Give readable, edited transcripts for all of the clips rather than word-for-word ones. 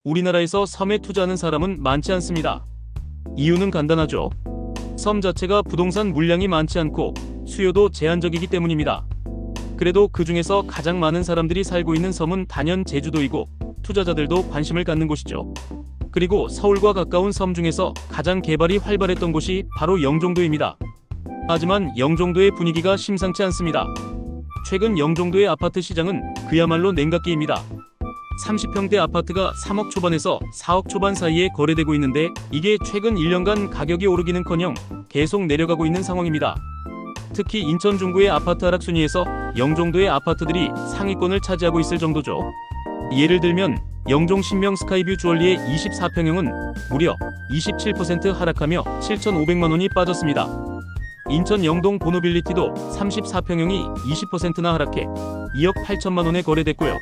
우리나라에서 섬에 투자하는 사람은 많지 않습니다. 이유는 간단하죠. 섬 자체가 부동산 물량이 많지 않고 수요도 제한적이기 때문입니다. 그래도 그 중에서 가장 많은 사람들이 살고 있는 섬은 단연 제주도이고 투자자들도 관심을 갖는 곳이죠. 그리고 서울과 가까운 섬 중에서 가장 개발이 활발했던 곳이 바로 영종도입니다. 하지만 영종도의 분위기가 심상치 않습니다. 최근 영종도의 아파트 시장은 그야말로 냉각기입니다. 30평대 아파트가 3억 초반에서 4억 초반 사이에 거래되고 있는데 이게 최근 1년간 가격이 오르기는커녕 계속 내려가고 있는 상황입니다. 특히 인천 중구의 아파트 하락 순위에서 영종도의 아파트들이 상위권을 차지하고 있을 정도죠. 예를 들면 영종 신명 스카이뷰 주얼리의 24평형은 무려 27% 하락하며 7,500만 원이 빠졌습니다. 인천 영동 보노빌리티도 34평형이 20%나 하락해 2억 8천만 원에 거래됐고요.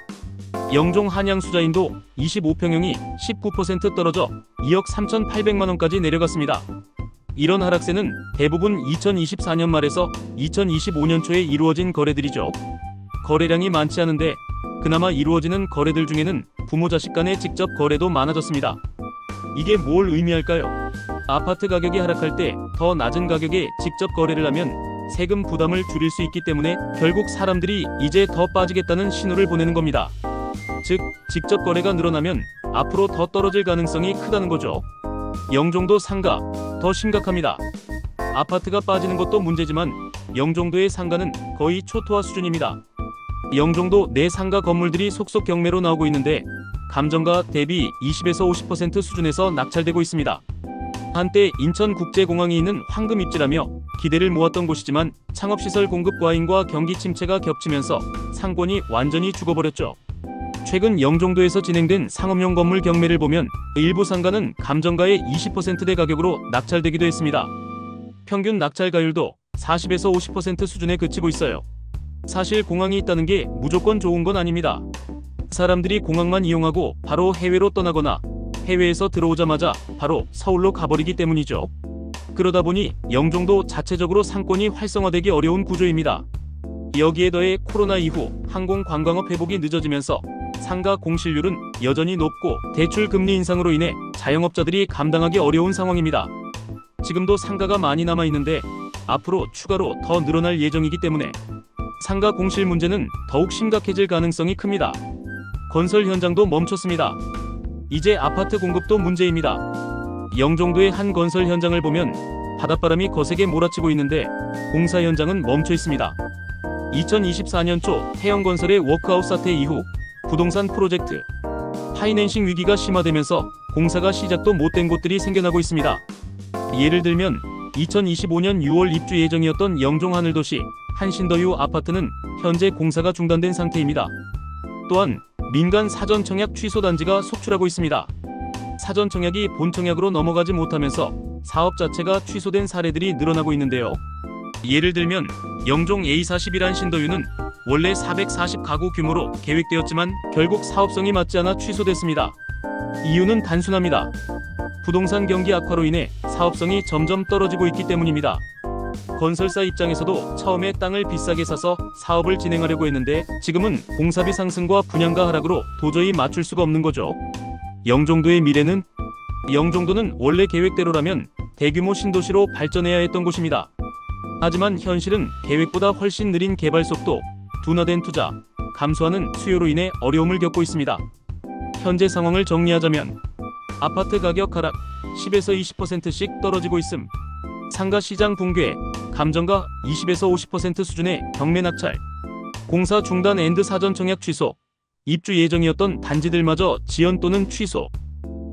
영종 한양수자인도 25평형이 19% 떨어져 2억 3,800만 원까지 내려갔습니다. 이런 하락세는 대부분 2024년 말에서 2025년 초에 이루어진 거래들이죠. 거래량이 많지 않은데 그나마 이루어지는 거래들 중에는 부모 자식 간의 직접 거래도 많아졌습니다. 이게 뭘 의미할까요? 아파트 가격이 하락할 때 더 낮은 가격에 직접 거래를 하면 세금 부담을 줄일 수 있기 때문에 결국 사람들이 이제 더 빠지겠다는 신호를 보내는 겁니다. 즉, 직접 거래가 늘어나면 앞으로 더 떨어질 가능성이 크다는 거죠. 영종도 상가, 더 심각합니다. 아파트가 빠지는 것도 문제지만 영종도의 상가는 거의 초토화 수준입니다. 영종도 내 상가 건물들이 속속 경매로 나오고 있는데 감정가 대비 20에서 50% 수준에서 낙찰되고 있습니다. 한때 인천국제공항이 있는 황금 입지라며 기대를 모았던 곳이지만 창업시설 공급 과잉과 경기 침체가 겹치면서 상권이 완전히 죽어버렸죠. 최근 영종도에서 진행된 상업용 건물 경매를 보면 일부 상가는 감정가의 20%대 가격으로 낙찰되기도 했습니다. 평균 낙찰가율도 40에서 50% 수준에 그치고 있어요. 사실 공항이 있다는 게 무조건 좋은 건 아닙니다. 사람들이 공항만 이용하고 바로 해외로 떠나거나 해외에서 들어오자마자 바로 서울로 가버리기 때문이죠. 그러다 보니 영종도 자체적으로 상권이 활성화되기 어려운 구조입니다. 여기에 더해 코로나 이후 항공 관광업 회복이 늦어지면서 상가 공실률은 여전히 높고 대출 금리 인상으로 인해 자영업자들이 감당하기 어려운 상황입니다. 지금도 상가가 많이 남아있는데 앞으로 추가로 더 늘어날 예정이기 때문에 상가 공실 문제는 더욱 심각해질 가능성이 큽니다. 건설 현장도 멈췄습니다. 이제 아파트 공급도 문제입니다. 영종도의 한 건설 현장을 보면 바닷바람이 거세게 몰아치고 있는데 공사 현장은 멈춰 있습니다. 2024년 초 태영건설의 워크아웃 사태 이후 부동산 프로젝트 파이낸싱 위기가 심화되면서 공사가 시작도 못된 곳들이 생겨나고 있습니다. 예를 들면 2025년 6월 입주 예정이었던 영종 하늘도시 한신더유 아파트는 현재 공사가 중단된 상태입니다. 또한 민간 사전청약 취소 단지가 속출하고 있습니다. 사전청약이 본청약으로 넘어가지 못하면서 사업 자체가 취소된 사례들이 늘어나고 있는데요. 예를 들면 영종 A41 한신더유는 원래 440가구 규모로 계획되었지만 결국 사업성이 맞지 않아 취소됐습니다. 이유는 단순합니다. 부동산 경기 악화로 인해 사업성이 점점 떨어지고 있기 때문입니다. 건설사 입장에서도 처음에 땅을 비싸게 사서 사업을 진행하려고 했는데 지금은 공사비 상승과 분양가 하락으로 도저히 맞출 수가 없는 거죠. 영종도의 미래는? 영종도는 원래 계획대로라면 대규모 신도시로 발전해야 했던 곳입니다. 하지만 현실은 계획보다 훨씬 느린 개발 속도, 둔화된 투자, 감소하는 수요로 인해 어려움을 겪고 있습니다. 현재 상황을 정리하자면 아파트 가격 하락 10에서 20%씩 떨어지고 있음. 상가 시장 붕괴, 감정가 20에서 50% 수준의 경매 낙찰, 공사 중단 앤드 사전 청약 취소, 입주 예정이었던 단지들마저 지연 또는 취소.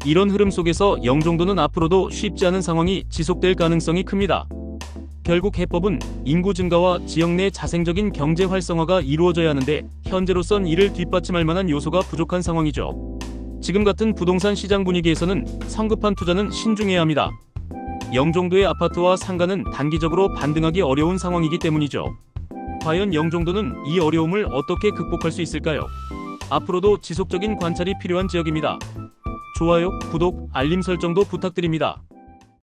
이런 흐름 속에서 영종도는 앞으로도 쉽지 않은 상황이 지속될 가능성이 큽니다. 결국 해법은 인구 증가와 지역 내 자생적인 경제 활성화가 이루어져야 하는데 현재로선 이를 뒷받침할 만한 요소가 부족한 상황이죠. 지금 같은 부동산 시장 분위기에서는 성급한 투자는 신중해야 합니다. 영종도의 아파트와 상가는 단기적으로 반등하기 어려운 상황이기 때문이죠. 과연 영종도는 이 어려움을 어떻게 극복할 수 있을까요? 앞으로도 지속적인 관찰이 필요한 지역입니다. 좋아요, 구독, 알림 설정도 부탁드립니다.